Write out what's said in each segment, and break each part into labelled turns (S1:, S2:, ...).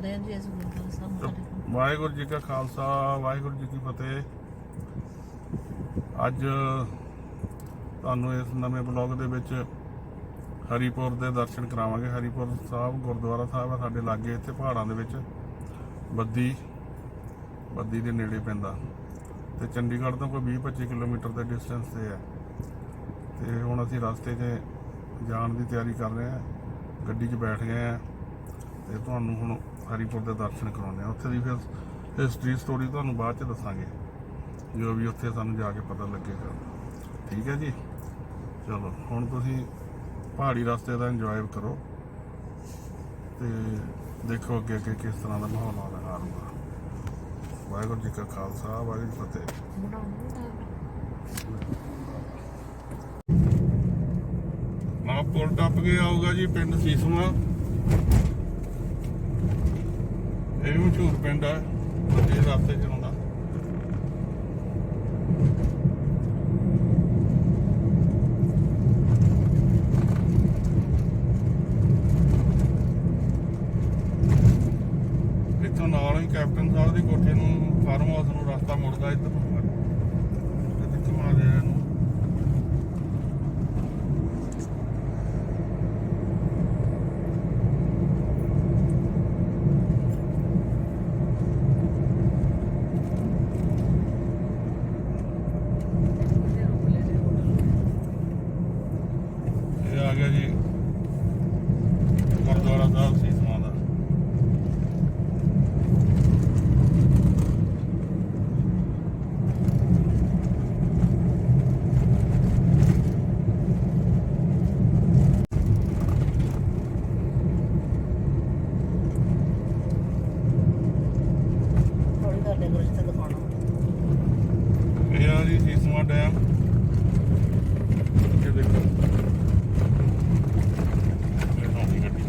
S1: ਸਾਰਿਆਂ ਜੀ ਇਸ ਗੁਰਦੁਆਰਾ ਸਾਹਿਬ ਮੱਥਾ ਟੇਕਣ।
S2: ਵਾਹਿਗੁਰੂ ਜੀ ਕਾ ਖਾਲਸਾ ਵਾਹਿਗੁਰੂ ਜੀ ਕੀ ਫਤਿਹ। ਅੱਜ ਤੁਹਾਨੂੰ ਇਸ ਨਵੇਂ ਬਲੌਗ ਦੇ ਵਿੱਚ ਹਰੀਪੁਰ ਦੇ ਦਰਸ਼ਨ ਕਰਾਵਾਂਗੇ। ਹਰੀਪੁਰ ਸਾਹਿਬ ਗੁਰਦੁਆਰਾ ਸਾਹਿਬ ਆ ਸਾਡੇ ਲਾਗੇ, ਇੱਥੇ ਪਹਾੜਾਂ ਦੇ ਵਿੱਚ ਬੱਦੀ ਦੇ ਨੇੜੇ ਪੈਂਦਾ ਤੇ ਚੰਡੀਗੜ੍ਹ ਤੋਂ ਕੋਈ 20-25 ਕਿਲੋਮੀਟਰ ਦੇ ਡਿਸਟੈਂਸ ਤੇ ਹੈ। ਤੇ ਹੁਣ ਅਸੀਂ ਰਸਤੇ 'ਚ ਜਾਣ ਦੀ ਤਿਆਰੀ ਕਰ ਰਹੇ ਹਾਂ, ਗੱਡੀ 'ਚ ਬੈਠ ਗਏ ਹਾਂ ਤੇ ਤੁਹਾਨੂੰ ਹੁਣ ਹਰੀਪੁਰ ਦੇ ਦਰਸ਼ਨ ਕਰਾਉਂਦੇ ਹਾਂ। ਉੱਥੇ ਦੀ ਫਿਰ ਹਿਸਟਰੀ ਸਟੋਰੀ ਤੁਹਾਨੂੰ ਬਾਅਦ 'ਚ ਦੱਸਾਂਗੇ, ਜੋ ਵੀ ਉੱਥੇ ਸਾਨੂੰ ਜਾ ਕੇ ਪਤਾ ਲੱਗੇਗਾ। ਠੀਕ ਹੈ ਜੀ, ਚਲੋ ਹੁਣ ਤੁਸੀਂ ਪਹਾੜੀ ਰਸਤੇ ਦਾ ਇੰਜੋਏ ਕਰੋ ਤੇ ਦੇਖੋ ਅੱਗੇ ਅੱਗੇ ਕਿਸ ਤਰ੍ਹਾਂ ਦਾ ਮਾਹੌਲ ਆਉਂਦਾ। ਵਾਹਿਗੁਰੂ ਜੀ ਕਾ ਖਾਲਸਾ ਵਾਹਿਗੁਰੂ ਜੀ ਕੀ ਫਤਿਹ। ਆਹ ਪੁਲ ਟੱਪ ਕੇ ਆਊਗਾ ਜੀ ਪਿੰਡ ਸੀਸਵਾ। ਇਹ ਵੀ ਮਸ਼ਹੂਰ ਪਿੰਡ ਆ, ਵੱਡੇ ਰਸਤੇ 'ਚ ਆਉਂਦਾ। ਇੱਥੋਂ ਨਾਲ ਹੀ ਕੈਪਟਨ ਸਾਹਿਬ ਦੀ ਕੋਠੀ ਨੂੰ, ਫਾਰਮ ਹਾਊਸ ਨੂੰ ਰਸਤਾ ਮੁੜਦਾ ਇੱਧਰ ਨੂੰ। ਘੁਮਾ ਦੇ ਇਹਨੂੰ। ਇਹ ਆ ਗਿਆ ਜੀ ਗੁਰਦੁਆਰਾ ਸਾਹਿਬ ਸੀਸਵਾਂ ਦਾ। ਇਹ ਆ ਜੀ ਸੀਸਵਾਂ ਡੈਮ। ਅੱਗੇ ਦੇਖੋ ਗੱਡੀ।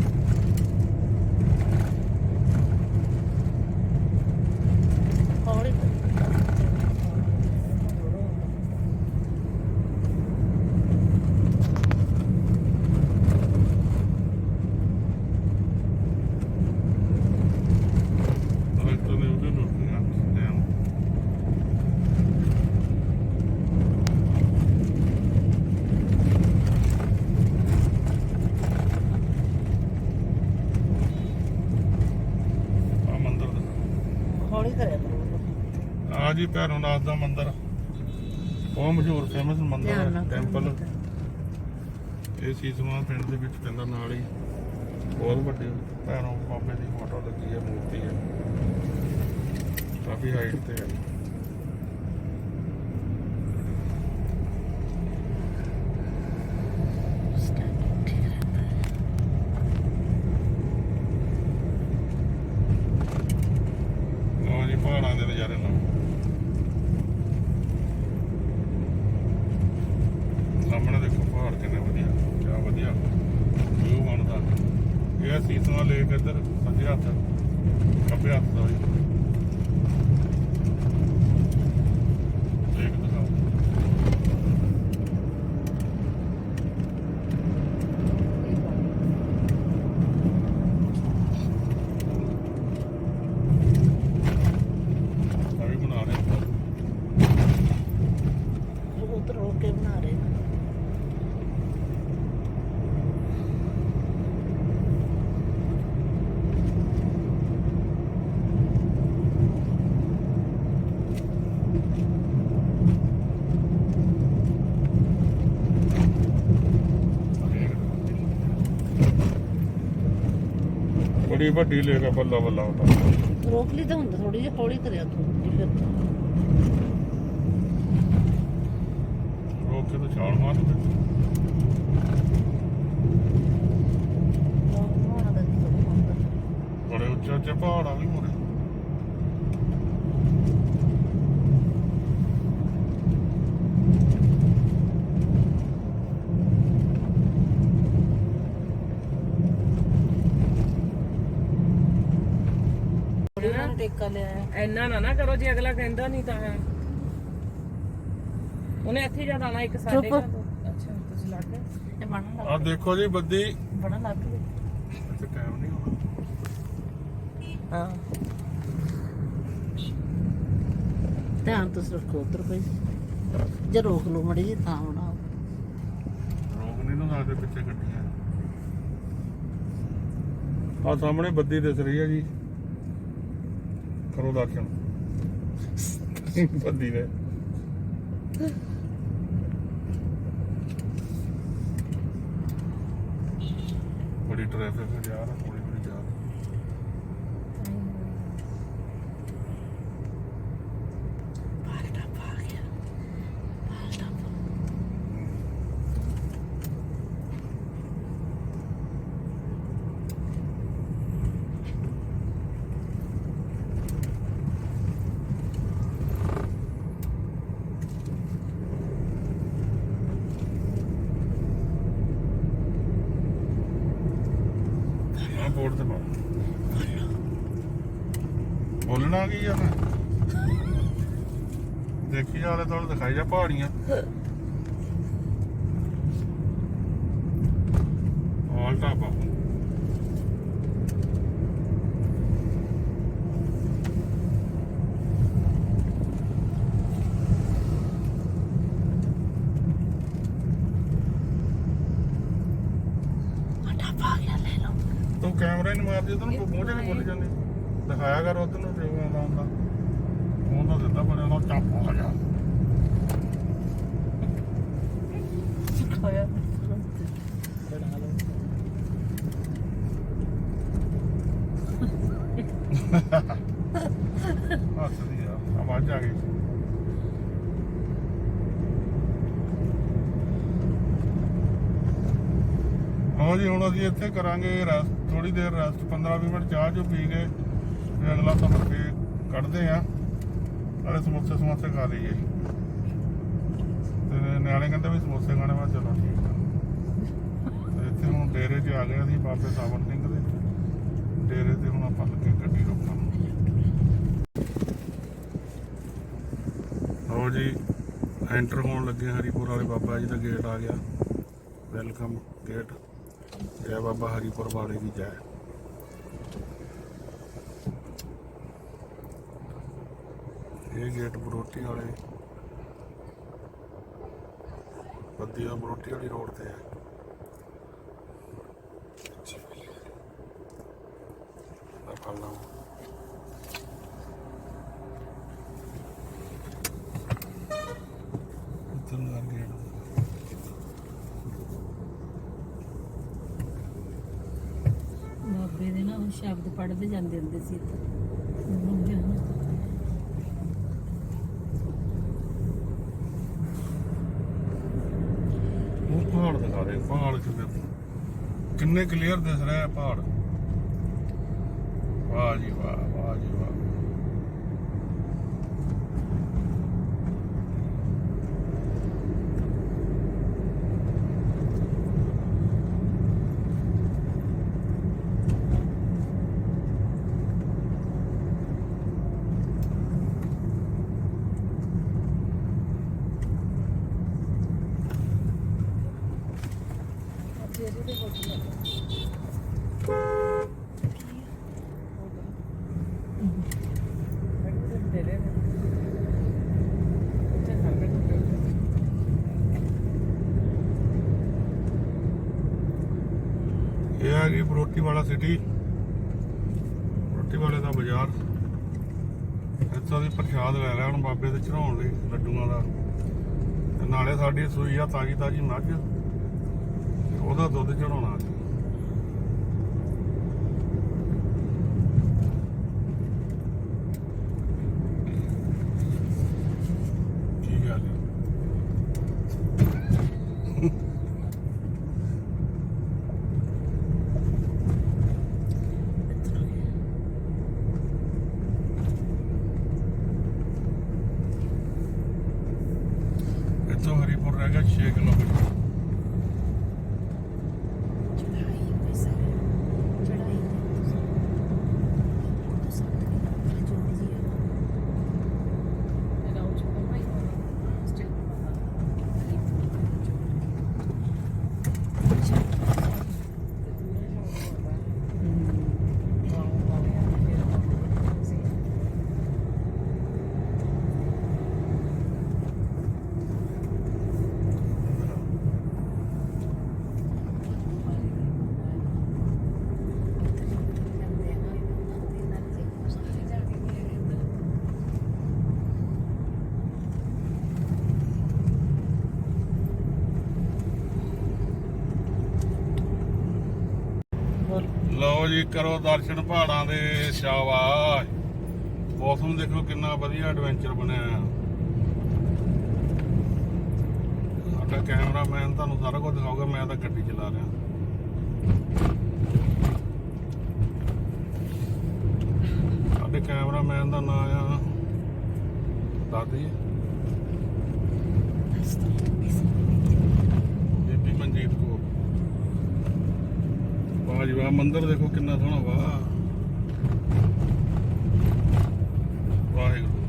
S2: ਆ ਜੀ ਭੈਰੋਨਾਥ ਦਾ ਮੰਦਿਰ, ਬਹੁਤ ਮਸ਼ਹੂਰ ਫੇਮਸ ਮੰਦਿਰ ਹੈ, ਟੈਂਪਲ। ਇਹ ਸੀਸਵਾਂ ਪਿੰਡ ਦੇ ਵਿੱਚ ਪੈਂਦਾ, ਨਾਲ ਹੀ ਬਹੁਤ ਵੱਡੀ ਭੈਰੋ ਬਾਬੇ ਦੀ ਫੋਟੋ ਲੱਗੀ ਹੈ, ਮੂਰਤੀ ਹੈ, ਕਾਫੀ ਹਾਈਟ ਤੇ ਹੈ। ਪਹਾੜਾਂ ਦੇ ਨਜ਼ਾਰੇ ਨਾਲ ਸਾਹਮਣੇ ਦੇਖੋ ਪਹਾੜ ਕਿੰਨੇ ਵਧੀਆ, ਕਿਆ ਵਧੀਆ ਵਿਊ ਬਣਦਾ। ਇਹ ਸੀਸਵਾਂ ਲੇਕ ਇੱਧਰ ਸੱਜੇ ਹੱਥ, ਖੱਬੇ ਹੱਥ ਦਾ ਲੇਕ ਦਿਖਾਓ। ਬੜੀ ਵੱਡੀ ਲੇਕ ਆ, ਬੱਲਾ ਬੱਲਾ ਹੁੰਦਾ।
S1: ਰੋਕ ਲਈ ਤਾਂ ਹੁੰਦਾ, ਥੋੜੀ ਜਿਹੀ ਹੌਲੀ ਕਰਿਆ ਤੂੰ ਫਿਰ
S2: ਰੋਕ ਕੇ ਤਾਂ ਛਾਲ ਮਾਰ ਦੇ। ਬੜੇ ਉੱਚੇ ਉੱਚੇ ਪਹਾੜ ਆ ਵੀ ਮੋਰੇ।
S1: ਟੇਕਾ ਲਿਆ
S3: ਇੰਨਾ ਨਾ ਕਰੋ, ਜੇ ਅਗਲਾ ਕਹਿੰਦਾ ਨਹੀਂ ਤਾਂ ਉਹਨੇ ਇੱਥੇ ਜਾ ਆਣਾ ਇੱਕ ਸਾਡੇ ਘਰ ਤੋਂ। ਅੱਛਾ ਤੁਸੀਂ ਲੱਗ ਗਏ ਇਹ ਬਣਨ
S2: ਆ ਦੇਖੋ ਜੀ ਬੱਦੀ
S1: ਬੜਾ ਲੱਗ ਗਿਆ।
S2: ਇੱਥੇ ਟਾਈਮ ਨਹੀਂ ਹੋਣਾ।
S3: ਹਾਂ
S1: ਧਿਆਨ ਤੁਸੀਂ ਰੱਖੋ ਉੱਧਰ ਭਾਈ ਜੇ ਰੋਕ ਲਓ ਮੜੀ ਜੀ ਤਾਂ ਬਣਾਓ
S2: ਰੋਕ ਨਹੀਂ ਨਾ ਸਕਦੇ ਪਿੱਛੇ ਗੱਡੀਆਂ ਆ ਸਾਹਮਣੇ ਬੱਦੀ ਦਿਸ ਰਹੀ ਹੈ ਜੀ ਕਰੋ ਦਰਸ਼ਨ ਬੱਦੀ ਦੇ ਬੜੀ ਟ੍ਰੈਫਿਕ ਜਾ ਰਹੀ ਥੋੜੀ ਥੋੜੀ ਜਾ ਰਹੀ ਬੋਰਡ ਤੇ ਬੋਲਣਾ ਕੀ ਆ ਮੈਂ ਦੇਖੀ ਜਾਲੇ ਤੁਹਾਨੂੰ ਦਿਖਾਈ ਜਾ ਪਹਾੜੀਆਂ ਆਲ ਢਾਬਾ ਤੂੰ ਕੈਮਰਾ ਨਹੀਂ ਮਾਰਦੀ ਤੈਨੂੰ ਮੂੰਹ ਤੇ ਨਹੀਂ ਬੋਲੀ ਜਾਂਦੀ ਦਿਖਾਇਆ ਕਰ ਉਧਰ ਨੂੰ ਜਿਵੇਂ ਆਉਂਦਾ ਹੁੰਦਾ ਫੋਨ ਤਾਂ ਦਿੱਤਾ ਪਰ ਉਹਨੂੰ ਚੱਪ ਹੋ ਗਿਆ
S3: ਹੋਇਆ
S2: ਹੱਸਦੀ ਆ ਆਵਾਜ਼ ਆ ਗਈ ਹਾਂ ਜੀ ਹੁਣ ਅਸੀਂ ਇੱਥੇ ਕਰਾਂਗੇ ਰੈਸਟ ਥੋੜੀ ਦੇਰ ਰੈਸਟ 15-20 ਮਿੰਟ ਚਾਹ ਜੋ ਪੀ ਕੇ ਫਿਰ ਅਗਲਾ ਸਫ਼ਰ ਫੇਰ ਕੱਢਦੇ ਆ ਅਰੇ ਸਮੋਸੇ ਖਾ ਲਈਏ ਤੇ ਨਿਆਣੇ ਕਹਿੰਦੇ ਵੀ ਸਮੋਸੇ ਖਾਣੇ ਵਾ ਚਲੋ ਠੀਕ ਆ ਤੇ ਇੱਥੇ ਹੁਣ ਡੇਰੇ 'ਚ ਆ ਗਏ ਅਸੀਂ ਬਾਬੇ ਸਾਵਨ ਸਿੰਘ ਦੇ ਡੇਰੇ ਤੇ ਹੁਣ ਆਪਾਂ ਲੱਗੇ ਗੱਡੀ ਰੋਕਣ ਹੋ ਜੀ ਐਂਟਰ ਹੋਣ ਲੱਗੇ ਹਰੀਪੁਰ ਵਾਲੇ ਬਾਬਾ ਜੀ ਦਾ ਗੇਟ ਆ ਗਿਆ ਵੈਲਕਮ ਗੇਟ ਜੈ ਬਾਬਾ ਹਰੀਪੁਰ ਵਾਲੇ ਦੀ ਜੈ ਇਹ ਗੇਟ ਬਰੋਟੀ ਵਾਲੇ ਬੱਦੀ ਦਾ ਬਰੋਟੀ ਵਾਲੀ ਰੋਡ ਤੇ ਹੈ ਫਾਲਾ ਇੱਧਰ ਨਾਲ ਗੇਟ
S1: ਬਾਬੇ ਦੇ ਨਾ ਉਹ ਸ਼ਬਦ ਪੜ੍ਹਦੇ ਜਾਂਦੇ ਹੁੰਦੇ ਸੀ
S2: ਉਹ ਪਹਾੜ ਦਿਖਾ ਰਹੇ ਪਹਾੜ ਕਿੰਨੇ ਕਲੀਅਰ ਦਿਸ ਰਿਹਾ ਪਹਾੜ ਵਾਹ ਜੀ ਵਾਹ ਵਾਹ ਜੀ ਵਾਹ ਇਹ ਆ ਗਈ ਬਰੋਟੀ ਵਾਲਾ ਸਿਟੀ ਬਰੋਟੀ ਵਾਲੇ ਦਾ ਬਾਜ਼ਾਰ ਇੱਥੋਂ ਦੀ ਪ੍ਰਸ਼ਾਦ ਲੈ ਲਿਆ ਹੁਣ ਬਾਬੇ ਦੇ ਚੜਾਉਣ ਲਈ ਲੱਡੂਆਂ ਦਾ ਤੇ ਨਾਲੇ ਸਾਡੀ ਸੂਈ ਆ ਤਾਜੀ ਤਾਜੀ ਮੱਝ ਉਹਦਾ ਦੁੱਧ ਚੜਾਉਣਾ ਸੀ ਕੀ ਗੱਲ ਹੈ ਇੱਥੋਂ ਹਰੀਪੁਰ ਰਹਿ ਗਿਆ 6 ਕਿਲੋਮੀਟਰ ਲਓ ਜੀ ਕਰੋ ਦਰਸ਼ਨ ਪਹਾੜਾਂ ਦੇ। ਸ਼ਾਬਾਸ਼। ਮੌਸਮ ਦੇਖੋ ਕਿੰਨਾ ਵਧੀਆ ਐਡਵੈਂਚਰ ਬਣਿਆ ਆ। ਸਾਡਾ ਕੈਮਰਾਮੈਨ ਤੁਹਾਨੂੰ ਸਾਰਾ ਕੁਝ ਦਿਖਾਊਗਾ, ਮੈਂ ਤਾਂ ਗੱਡੀ ਚਲਾ ਰਿਹਾ। ਸਾਡੇ ਕੈਮਰਾਮੈਨ ਦਾ ਨਾਮ ਆ ਦਾਦੀ ਬੀਬੀ ਮਨਜੀਤ ਕੌਰ। ਵਾਹ ਜੀ ਵਾਹ, ਮੰਦਿਰ ਦੇਖੋ ਕਿੰਨਾ ਸੋਹਣਾ। ਵਾਹ ਵਾਹਿਗੁਰੂ।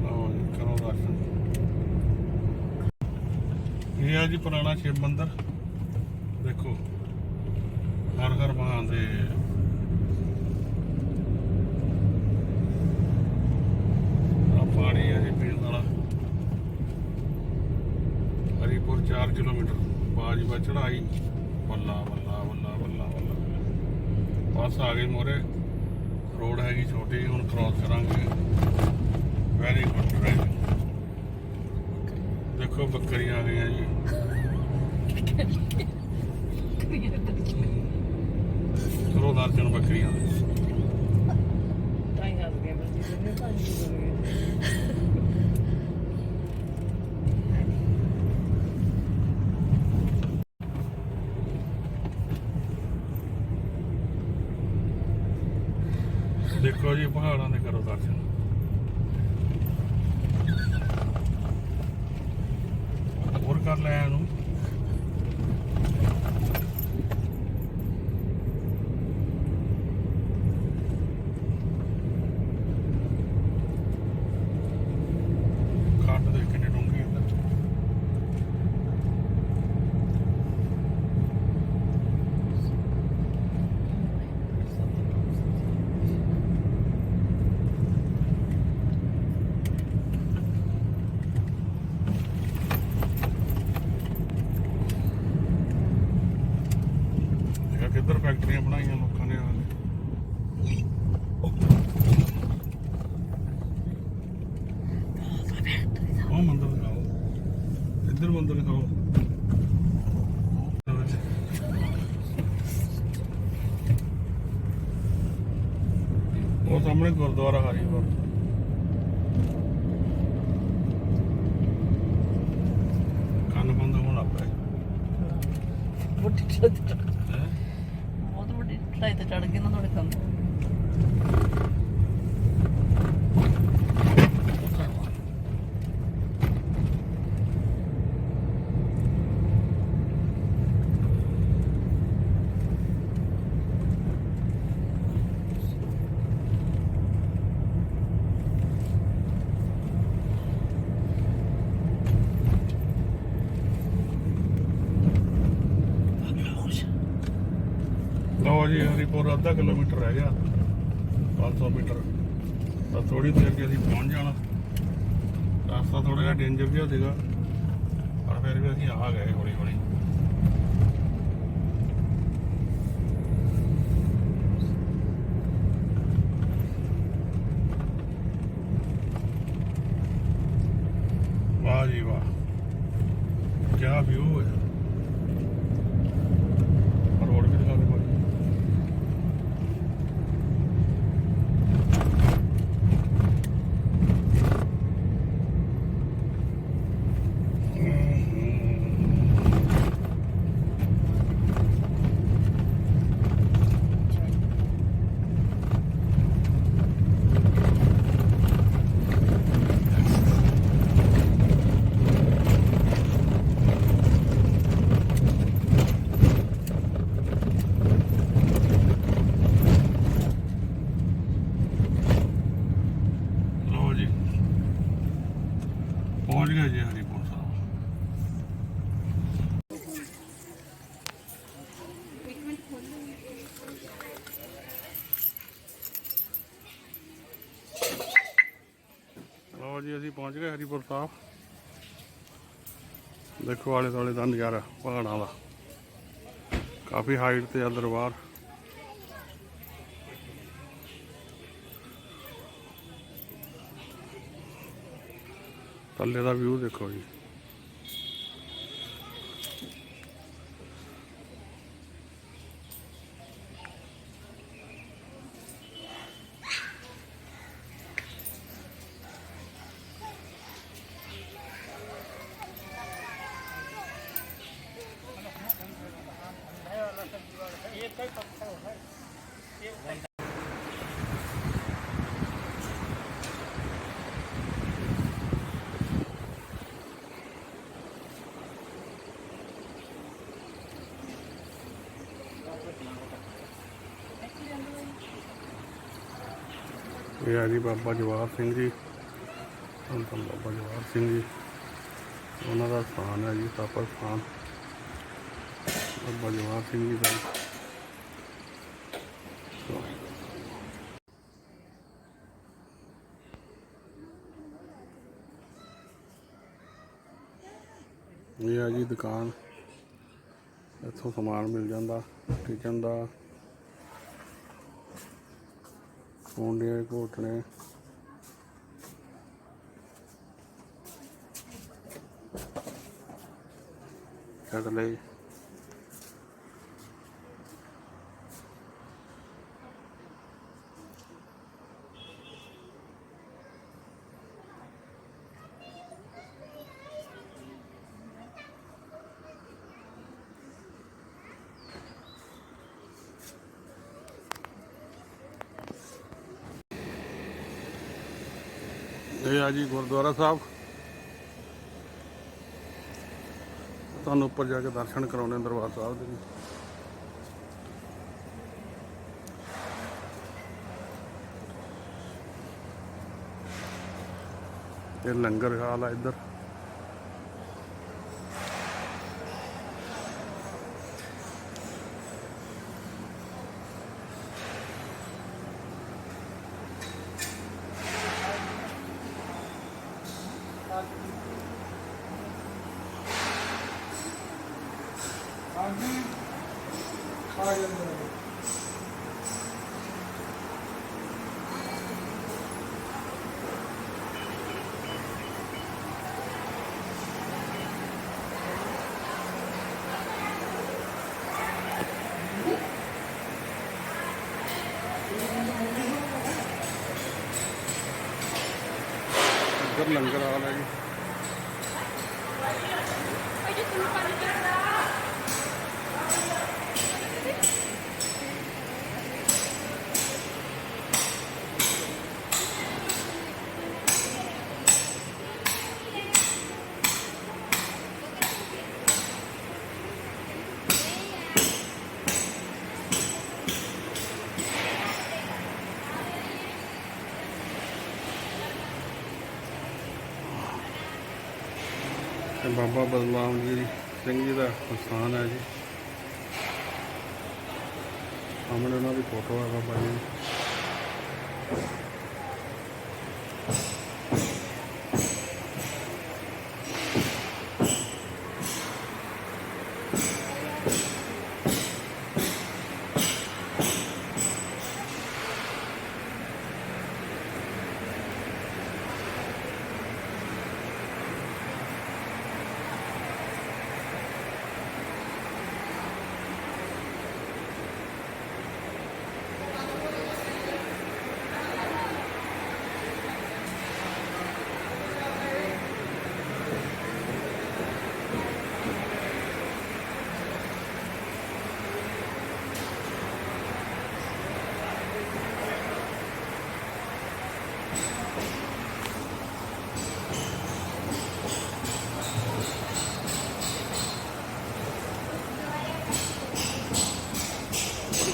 S2: ਲਓ ਜੀ ਕਰੋ ਦਰਸ਼ਨ। ਇਹ ਆ ਜੀ ਪੁਰਾਣਾ ਸ਼ਿਵ ਮੰਦਿਰ। ਦੇਖੋ ਹਰ ਹਰ ਮਹਾਦੇਵ। ਪਾਣੀ ਹੈ ਜੀ ਪੀਣ ਵਾਲਾ। ਹਰੀਪੁਰ 4 ਕਿਲੋਮੀਟਰ। ਬਾਜਵਾ ਚੜਾਈ। ਬੱਲਾ ਬੱਲਾ ਬੱਲਾ ਬੱਲਾ ਬੱਲਾ। ਬਸ ਆ ਗਈ ਮੋਰੇ। ਰੋਡ ਹੈਗੀ ਛੋਟੀ, ਹੁਣ ਕ੍ਰਾਸ ਕਰਾਂਗੇ। Very good driving. ਦੇਖੋ ਬੱਕਰੀਆਂ ਆ ਗਈਆਂ ਜੀ। ਕਰੋ ਦਰਸ਼ਨ ਬੱਕਰੀਆਂ ਦੇ। ਦੇਖੋ ਜੀ ਪਹਾੜਾਂ ਦੇ ਕਰੋ ਦਰਸ਼ਨ। ਹੋਰ ਕਰ ਲੈ ਇਹਨੂੰ। ਖੱਡ ਦੇ ਕਿੰਨੇ ਡੂੰਘੀ ਅੰਦਰ। ਕਿੱਧਰ ਫੈਕਟਰੀਆਂ ਬਣਾਈਆਂ ਲੋਕਾਂ ਨੇ। ਉਹ ਮੰਦਿਰ ਦਿਖਾਓ, ਇੱਧਰ ਮੰਦਿਰ ਦਿਖਾਓ। ਉਹ ਸਾਹਮਣੇ ਗੁਰਦੁਆਰਾ ਹਰੀਪੁਰ। ਕੰਨ ਬੰਦ ਹੋਣ ਲੱਗ ਪਿਆ।
S1: ਬਹੁਤ ਵੱਡੀ ਚੜਾਈ ਤੇ ਚੜ ਗਏ ਨਾ ਤੁਹਾਡੇ ਕੰਨ।
S2: ਲਓ ਜੀ ਹਰੀਪੁਰ ਅੱਧਾ ਕਿਲੋਮੀਟਰ ਰਹਿ ਗਿਆ। 500 ਮੀਟਰ। ਤਾਂ ਥੋੜੀ ਦੇਰ ਕੇ ਅਸੀਂ ਪਹੁੰਚ ਜਾਣਾ। ਰਸਤਾ ਥੋੜਾ ਜਿਹਾ ਡੇਂਜਰ ਜਿਹਾ ਸੀਗਾ, ਪਰ ਫਿਰ ਵੀ ਅਸੀਂ ਆ ਗਏ ਹੌਲੀ ਹੌਲੀ। ਵਾਹ ਜੀ ਵਾਹ, ਕਿਆ ਵਿਊ ਹੈ। ਰੋਡ ਵੀ ਦਿਖਾ ਦੇ ਭਾਈ। ਪਹੁੰਚ ਗਏ ਜੀ ਹਰੀਪੁਰ ਸਾਹਿਬ। ਲਓ ਜੀ ਅਸੀਂ ਪਹੁੰਚ ਗਏ ਹਰੀਪੁਰ ਸਾਹਿਬ। ਦੇਖੋ ਆਲੇ ਦੁਆਲੇ ਦਾ ਨਜ਼ਾਰਾ ਪਹਾੜਾਂ ਦਾ। ਕਾਫੀ ਹਾਈਟ ਤੇ ਆ ਦਰਬਾਰ। थल्ले का व्यू देखो जी। ये है जी बाबा जवाहर सिंह जी, संत बाबा जवाहर सिंह जी, उन्होंने स्थान है जी, तापर स्थान बाबा जवाहर सिंह जी का। ये है जी दुकान, इतों समान मिल जाता किचन का, कूंडे घोटने, चकले, ये है जी गुरुद्वारा साहब। तुहानू उपर जाके दर्शन कराने दरबार साहब के। ये लंगर हाल है इधर। इधर लंगर हाल है जी। बाबा बलराम जी सिंह जी का स्थान है जी, सामने उन्होंने फोटो है बाबा जी।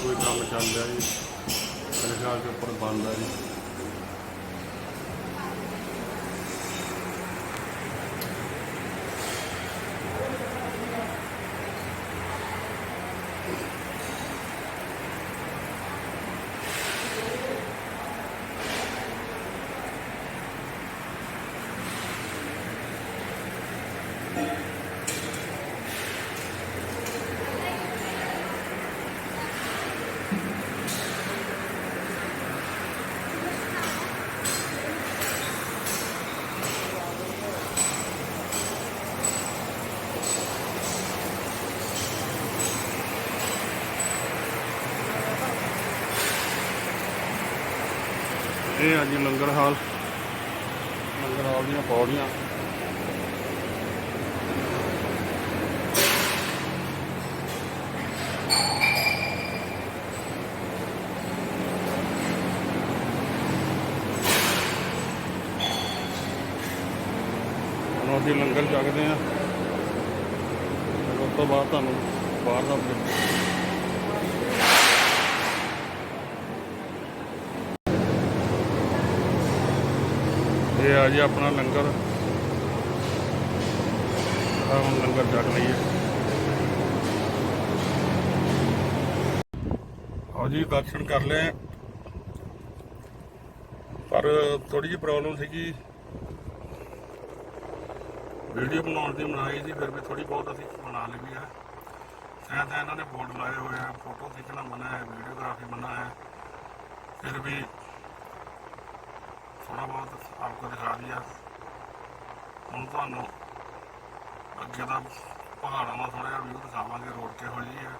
S2: कोई काम चल रहा जी, मेरे ख्याल के ऊपर बंद है जी। ਇਹ ਆ ਜੀ ਲੰਗਰ ਹਾਲ ਦੀਆਂ ਪੌੜੀਆਂ। ਹੁਣ ਅਸੀਂ ਲੰਗਰ ਛਕਦੇ ਹਾਂ, ਉਸ ਤੋਂ ਬਾਅਦ ਤੁਹਾਨੂੰ ਬਾਹਰ ਦਾ ਇਹ ਆ ਜੀ ਆਪਣਾ ਲੰਗਰ। ਹੁਣ ਲੰਗਰ ਛਕ ਲਈਏ। ਆਓ ਜੀ ਦਰਸ਼ਨ ਕਰ ਲਏ, ਪਰ ਥੋੜੀ ਜਿਹੀ ਪ੍ਰੋਬਲਮ ਸੀਗੀ ਵੀਡੀਓ ਬਣਾਉਣ ਦੀ। ਬਣਾਈ ਸੀ ਫਿਰ ਵੀ ਥੋੜੀ ਬਹੁਤ ਅਸੀਂ ਬਣਾ ਲਈ ਹੈ। ਸ਼ਾਇਦ ਇਹਨਾਂ ਨੇ ਬੋਰਡ ਲਾਏ ਹੋਏ ਆ, ਫੋਟੋ ਖਿੱਚਣਾ ਮਨਾ ਹੈ, ਵੀਡੀਓਗ੍ਰਾਫੀ ਮਨਾ ਹੈ, ਫਿਰ ਵੀ थोड़ा बहुत आपको दिखा दिया। हम तो अगे का पहाड़ों का थोड़ा व्यू दिखावे रोड के हो जी है।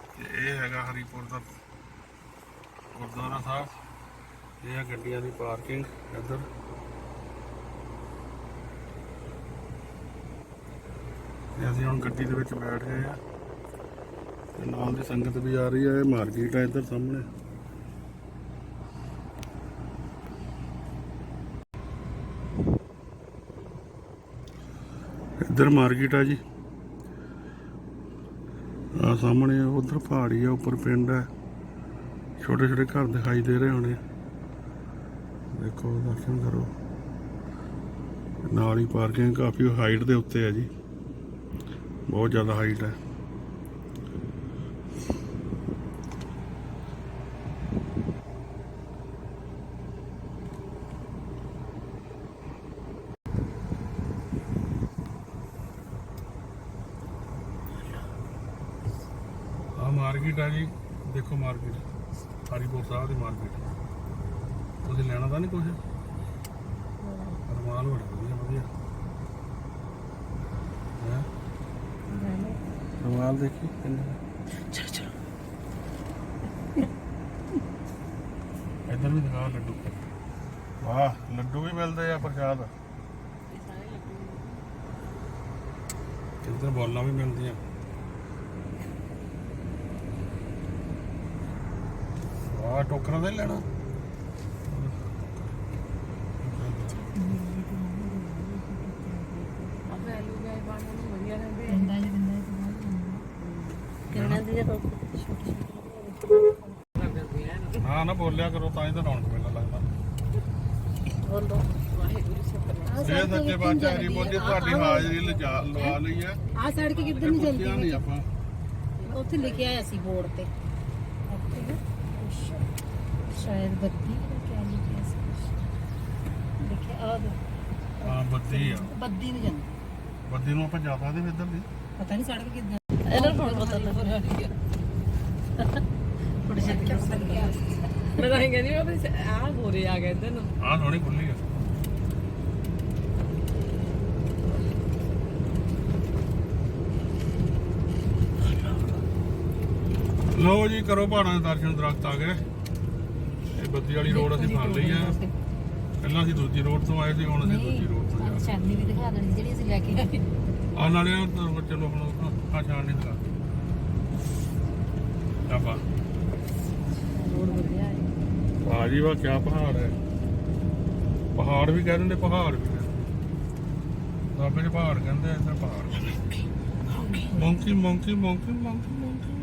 S2: तो यह है हरीपुर का गुरुद्वारा साहब। यह है गड्डियां की पार्किंग। इधर असीं हुण गड्डी दे विच बैठ गए हैं, नाल दी संगत भी आ रही है। मार्केट है इधर सामने। इधर मार्केट है जी, आ सामने उधर पहाड़ी है, उपर पिंड है, छोटे छोटे घर दिखाई दे रहे होने। देखो दर्शन करो, नाल ही पार्किंग काफ़ी हाइट के उत्ते है जी, बहुत ज़्यादा हाइट है। मार्केट है जी, देखो मार्केट हरीपुर साहब की मार्केट। तुसीं लेना तो नहीं कुछ? रमाल बड़ा वधिया है। रमाल देखी इधर भी दिखा लड्डू। वाह, लड्डू भी मिलते हैं, प्रसाद। इधर बॉलां भी मिलती हैं। टोकरा नहीं लेना। हाँ ना बोलिया करो, तां ही तो रौनक मेला लगता। ये सच्चे बादशाह हरीपुर जी तुहाडी हाज़री लवा लई है।
S4: आ सड़क किधर नहीं चलती
S2: नहीं आपां
S4: उत्थे लिखे आया सी बोर्ड पे, शायद बद्दी क्या लिखा लिखे
S2: हाँ बद्दी आ।
S4: बद्दी नहीं जाती,
S2: बद्दी नूं आपां जा सकदे फिर इधर दी
S4: पता नहीं सड़क किधर।
S1: ਇਹਨਾਂ ਨੂੰ ਹੁਣ ਪਤਾ ਲੱਗ ਥੋੜੀ ਜਿਹੀ
S3: मैं तो कहती हूँ आ गोरे आ गए इधर।
S2: हाँ थोड़ी खुली है। लो जी करो पहाड़ों के दर्शन। दरख्त आ गए। ये बद्दी वाली रोड असीं फड़ लई है। पहला असीं दूजी रोड तो आए थे, हुण असीं दूजी रोड तो जा
S4: चांदनी भी दिखा देनी ਜਿਹੜੀ ਅਸੀਂ ਲੈ ਕੇ ਆਏ।
S2: आ नाले चलो हम हाँ छान नहीं दिखा डाबा।
S4: रोड बढ़िया है।
S2: वाह जी वाह, क्या पहाड़ है। पहाड़ भी कह देंगे, पहाड़ भी कहते बाबे जी, पहाड़ कहते हैं, इधर पहाड़ monkey monkey monkey monkey monkey.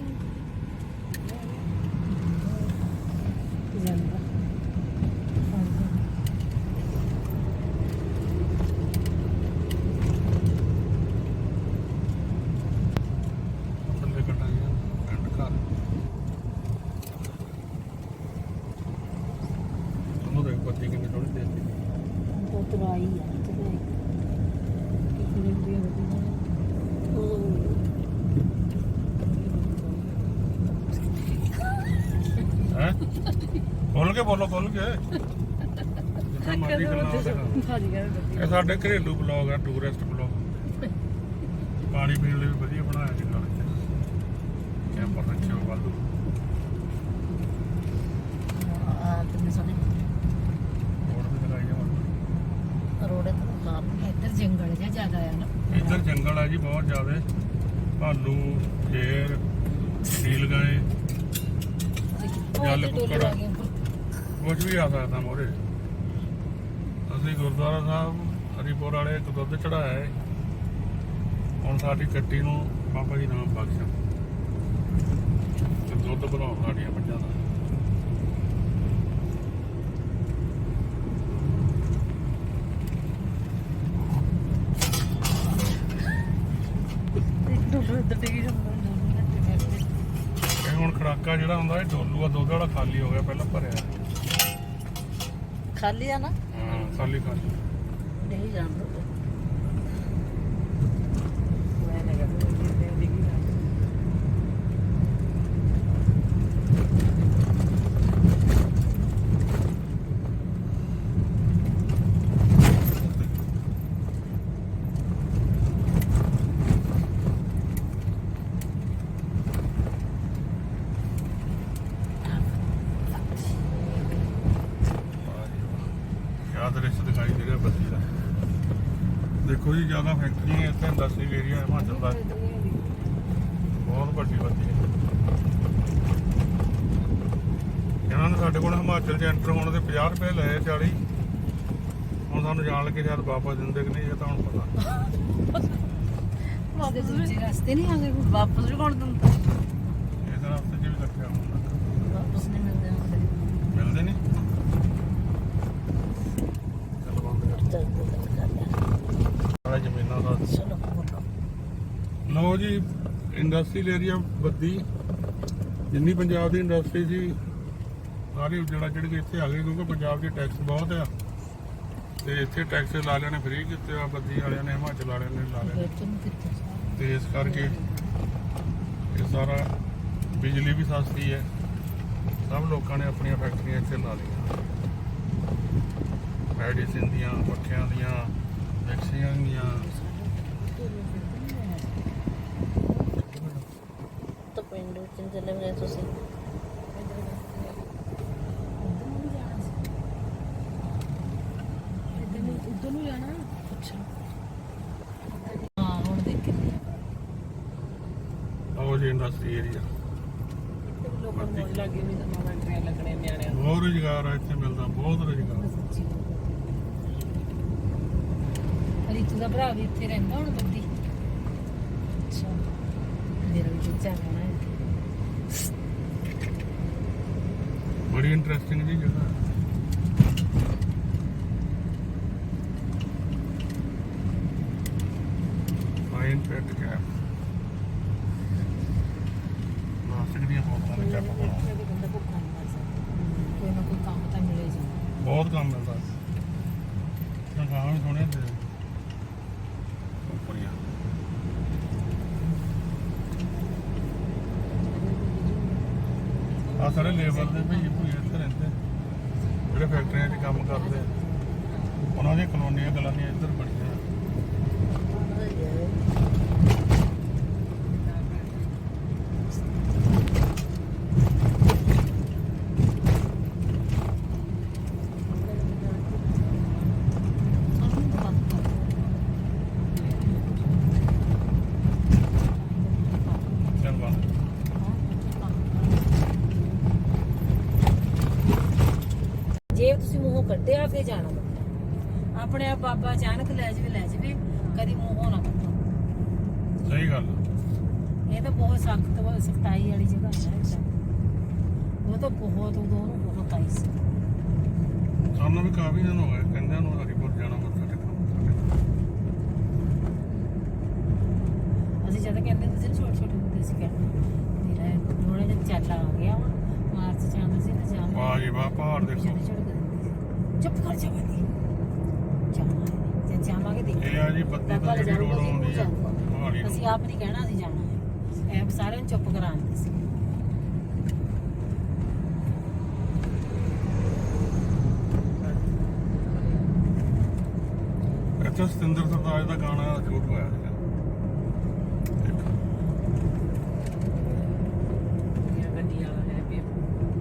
S2: बत्ती कितनी थोड़ी देर
S4: तो तुराई है कितनी भी
S2: है। खोल के बोलो, खोल के जितना मर्जी करना। ये साडे घरेलू ब्लॉग है, टूरिस्ट ब्लॉग। पानी पीने लिए भी वधिया बनाया जी, नाल कैंपर रखे हो वाधू।
S1: ਕਾਰਨ
S4: ਇੱਧਰ ਜੰਗਲ ਜਿਹਾ ਜ਼ਿਆਦਾ ਆ ਨਾ।
S2: ਇੱਧਰ ਜੰਗਲ ਹੈ ਜੀ ਬਹੁਤ ਜ਼ਿਆਦਾ, ਭਾਲੂ, ਸ਼ੇਰ, ਨੀਲ ਗਾਏ, ਜਲ ਕੁੱਕੜ, ਕੁਝ ਵੀ ਆ ਸਕਦਾ ਮੋਰੇ। ਅਸੀਂ ਗੁਰਦੁਆਰਾ ਸਾਹਿਬ ਹਰੀਪੁਰ ਵਾਲੇ ਇੱਕ ਦੁੱਧ ਚੜਾਇਆ ਹੈ, ਹੁਣ ਸਾਡੀ ਕੱਟੀ ਨੂੰ ਬਾਬਾ ਜੀ ਨਾਮ ਬਖਸ਼ਣ ਤੇ ਦੁੱਧ ਬਣਾਉਣ ਸਾਡੀਆਂ ਮੱਝਾਂ ਦਾ। ਇਹ ਹੁਣ ਖੜਾਕਾ ਜਿਹੜਾ ਹੁੰਦਾ ਇਹ ਡੋਲੂ ਆ, ਦੁੱਧ ਵਾਲਾ ਖਾਲੀ ਹੋ ਗਿਆ, ਪਹਿਲਾਂ ਭਰਿਆ।
S1: ਖਾਲੀ ਆ ਨਾ,
S2: ਹਾਂ ਖਾਲੀ ਖਾਲੀ।
S1: ਨਹੀਂ ਜਾਣਦਾ
S2: ਕਿਆ ਦ੍ਰਿਸ਼ ਦਿਖਾਈ ਦੇ ਰਿਹਾ ਬੱਤੀ ਦਾ। ਦੇਖੋ ਜੀ ਜ਼ਿਆਦਾ ਫੈਕਟਰੀਆਂ ਇੱਥੇ, ਇੰਡਸਟਰੀਅਲ ਏਰੀਆ ਹਿਮਾਚਲ ਦਾ ਬਹੁਤ ਵੱਡੀ ਬੱਤੀ ਹੈ। ਇਹਨਾਂ ਨੇ ਸਾਡੇ ਕੋਲ ਹਿਮਾਚਲ 'ਚ ਐਂਟਰ ਹੋਣ ਦੇ 50 ਰੁਪਏ ਲਏ, 40। ਹੁਣ ਸਾਨੂੰ ਜਾਣ ਲੱਗੇ ਸ਼ਾਇਦ ਵਾਪਸ ਦਿੰਦੇ ਕਿ ਨਹੀਂ, ਇਹ ਤਾਂ ਹੁਣ ਪਤਾ।
S4: ਵਾਪਸ ਦੂਜੇ ਰਸਤੇ ਨਹੀਂ ਆ ਗਏ ਕੋਈ?
S1: ਵਾਪਸ ਵੀ ਕੌਣ ਦਿੰਦਾ?
S2: ਇਸ ਰਸਤੇ 'ਚ ਵੀ ਰੱਖਿਆ ਹੁਣ
S1: ਵਾਪਸ ਨਹੀਂ ਮਿਲਦੇ ਹੁੰਦੇ।
S2: ਮਿਲਦੇ ਨਹੀਂ। ਚੱਲ ਬੰਦ ਕਰ
S1: ਚੱਲ ਤੇ ਗੱਲ ਕਰ ਲਿਆ।
S2: ਸਾਰਾ ਜ਼ਮੀਨਾਂ ਦਾ।
S1: ਚਲੋ ਬੋਲੋ।
S2: ਲਓ ਜੀ, ਇੰਡਸਟਰੀਅਲ ਏਰੀਆ ਬੱਦੀ ਜਿੰਨੀ ਪੰਜਾਬ ਦੀ ਇੰਡਸਟਰੀ ਸੀ ਸਾਰੀ ਜਿਹੜਾ ਕੇ ਇੱਥੇ ਆ ਗਏ, ਕਿਉਂਕਿ ਪੰਜਾਬ 'ਚ ਟੈਕਸ ਬਹੁਤ ਆ ਤੇ ਇੱਥੇ ਟੈਕਸ ਲਾ ਲਿਆ ਨੇ ਫ੍ਰੀ ਕੀਤੇ ਆ, ਬੱਦੀ ਵਾਲਿਆਂ ਨੇ, ਹਿਮਾਚਲ ਵਾਲਿਆਂ ਨੇ ਲਾ ਲਿਆ, ਤੇ ਇਸ ਕਰਕੇ ਇਹ ਸਾਰਾ ਬਿਜਲੀ ਵੀ ਸਸਤੀ ਹੈ। ਸਭ ਲੋਕਾਂ ਨੇ ਆਪਣੀਆਂ ਫੈਕਟਰੀਆਂ ਇੱਥੇ ਲਾ ਲਈਆਂ, ਮੈਡੀਸਿਨ ਦੀਆਂ, ਪੱਖਿਆਂ ਦੀਆਂ, ਮਿਕਸੀਆਂ ਦੀਆਂ।
S1: ਤਾਂ ਪਿੰਡ ਵਿੱਚ ਚਲੇ ਗਏ ਤੁਸੀਂ?
S4: ਉੱਧਰ ਨੂੰ ਜਾਣਾ।
S1: ਅੱਛਾ,
S4: ਹਾਂ ਹੁਣ ਦੇਖੇ
S2: ਉਹ ਜੀ ਇੰਡਸਟਰੀ ਏਰੀਆ
S3: ਲੋਕਾਂ ਨੂੰ ਮੌਜ ਲੱਗੀ ਵੀ ਤਾਂ ਐਂਟਰੀਆਂ ਲੱਗਣੇ ਨਿਆਣਿਆਂ ਨੂੰ।
S2: ਬਹੁਤ ਰੁਜ਼ਗਾਰ ਆ ਇੱਥੇ ਮਿਲਦਾ, ਬਹੁਤ ਰੁਜ਼ਗਾਰ।
S4: ਰੀਤੂ ਦਾ ਭਰਾ ਵੀ ਇੱਥੇ ਰਹਿੰਦਾ ਹੁਣ ਬੱਦੀ।
S1: ਅੱਛਾ। ਮੇਰਾ ਵੀ ਬੱਚਾ ਹੋਣਾ ਹੈ।
S2: ਬੜੀ ਇੰਟਰਸਟਿੰਗ ਜੀ ਜਗ੍ਹਾ। ਫਾਈਨ ਪੈਟ ਕੈਪ ਪਲਾਸਟਿਕ ਦੀਆਂ ਬੋਤਲਾਂ ਦੇ ਚੱਪ ਬਣਾਓ।
S4: ਇੱਥੇ ਬੰਦਾ ਭੁੱਖਾ ਨਹੀਂ ਮਰ ਸਕਦਾ, ਕੋਈ ਨਾ ਕੋਈ ਕੰਮ ਤਾਂ ਮਿਲੇ ਜੀ।
S2: ਬਹੁਤ ਕੰਮ ਮਿਲਦਾ। ਤਨਖਾਹਾਂ ਵੀ ਸੋਹਣੀਆਂ ਦੇ ਉੱਪਰੀਆਂ। ਆ ਸਾਰੇ ਲੇਬਰ ਦੇ ਭਈ ਇੱਥੇ ਰਹਿੰਦੇ, ਜਿਹੜੇ ਫੈਕਟਰੀਆਂ 'ਚ ਕੰਮ ਕਰਦੇ, ਉਹਨਾਂ ਦੀਆਂ ਕਲੋਨੀਆਂ ਕਲਾਨੀਆਂ ਇੱਧਰ ਬਣੀਆਂ। ਚੱਲ ਬੰਦ।
S4: ਜੇ ਤੁਸੀਂ ਮੂੰਹੋਂ ਕੱਢਿਆ ਫੇਰ ਜਾਣਾ ਮਤਲਬ ਆਪਣੇ ਆਪ ਬਾਬਾ ਅਚਾਨਕ ਲੈ ਜਾਵੇ ਕਦੀ ਮੂੰਹੋਂ ਨਾ ਕੱਢੋ।
S2: ਸਹੀ ਗੱਲ ਆ।
S4: ਇਹ ਤਾਂ ਬਹੁਤ ਸਖਤਾਈ ਵਾਲੀ ਜਗ੍ਹਾ ਹੈ ਇਹ ਤਾਂ। ਉਹ ਤਾਂ ਬਹੁਤ ਉਦੋਂ ਉਹਨੂੰ ਬਹੁਤ ਆਈ ਸੀ।
S2: ਸਾਨੂੰ ਵੀ ਕਾਫੀ ਦਿਨ ਹੋ ਗਏ ਕਹਿੰਦੇ ਨੂੰ ਹਰੀਪੁਰ ਜਾਣਾ ਮੱਥਾ ਟੇਕਣ।
S4: ਅਸੀਂ ਜਦ ਕਹਿੰਦੇ ਹੁੰਦੇ ਸੀ ਛੋਟੇ ਛੋਟੇ ਹੁੰਦੇ ਸੀ ਕਹਿੰਦੇ ਮੇਰਾ ਥੋੜਾ ਜਿਹਾ ਚੱਲ ਆ ਗਿਆ ਹੁਣ ਮਾਰਚ ਚ ਆਉਂਦਾ ਸੀ ਤਾਂ ਜਾਵਾਂ।
S2: ਵਾਹ ਜੀ ਵਾਹ, ਪਹਾੜ ਦੇਖੋ।
S4: ਚੁੱਪ ਕਰ ਜਾਵਾਂਗੇ ਜਾਵਾਂਗੇ ਦੇਖ
S2: ਇਹ ਆ ਜੀ ਬੱਤੀ ਤੋਂ ਜਿਹੜੀ ਰੋਡ ਆਉਂਦੀ ਆ ਪਹਾੜੀ ਨੂੰ।
S4: ਅਸੀਂ ਆਪ ਨਹੀਂ ਕਹਿਣਾ ਅਸੀਂ ਜਾਣਾ ਹੈ, ਐ ਸਾਰਿਆਂ ਨੂੰ ਚੁੱਪ ਕਰਾਉਂਦੇ ਸੀ।
S2: ਇੱਥੇ ਸਤਿੰਦਰ ਸਰਤਾਜ ਦਾ ਗਾਣਾ ਸ਼ੂਟ ਹੋਇਆ ਸੀਗਾ।
S3: ਗੱਡੀ ਵਾਲਾ ਹੈ ਵੀ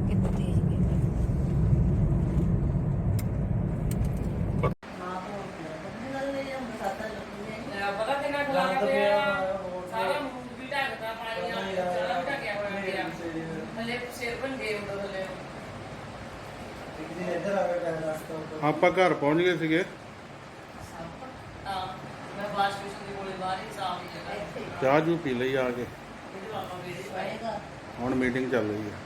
S4: ਕਿੰਨੇ ਤੇਜ਼ ਗਏ
S1: ਹਾਂ, ਹੋਰ ਕੀ ਆ? ਬੱਤੀ ਦਾ
S2: ਆਪਾਂ ਘਰ ਪਹੁੰਚ ਗਏ ਸੀਗੇ।
S3: ਮੈਂ ਬਾਸ਼ ਸਟੇਸ਼ਨ ਦੇ ਕੋਲੇ ਬਾਹਰ ਹੀ ਸਾਫ ਹੀ ਜਗ੍ਹਾ
S2: ਚਾਹ ਜੂ ਪੀ ਲਈ ਆ ਕੇ।
S3: ਇਹਦੇ ਆਪਾਂ ਵੇੜੇ
S1: ਆਏਗਾ
S2: ਹੁਣ ਮੀਟਿੰਗ ਚੱਲ ਰਹੀ ਹੈ।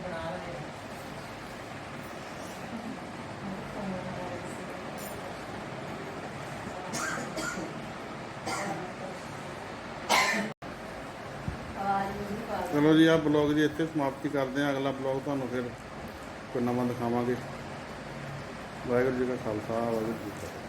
S3: ਬਣਾ ਰਹੇ
S2: ਚਲੋ ਜੀ, ਆਹ ਬਲੌਗ ਜੀ ਇੱਥੇ ਸਮਾਪਤੀ ਕਰਦੇ ਹਾਂ। ਅਗਲਾ ਬਲੌਗ ਤੁਹਾਨੂੰ ਫਿਰ ਕੋਈ ਨਵਾਂ ਦਿਖਾਵਾਂਗੇ। ਵਾਹਿਗੁਰੂ ਜੀ ਕਾ ਖਾਲਸਾ, ਵਾਹਿਗੁਰੂ ਜੀ ਕੀ ਫਤਿਹ।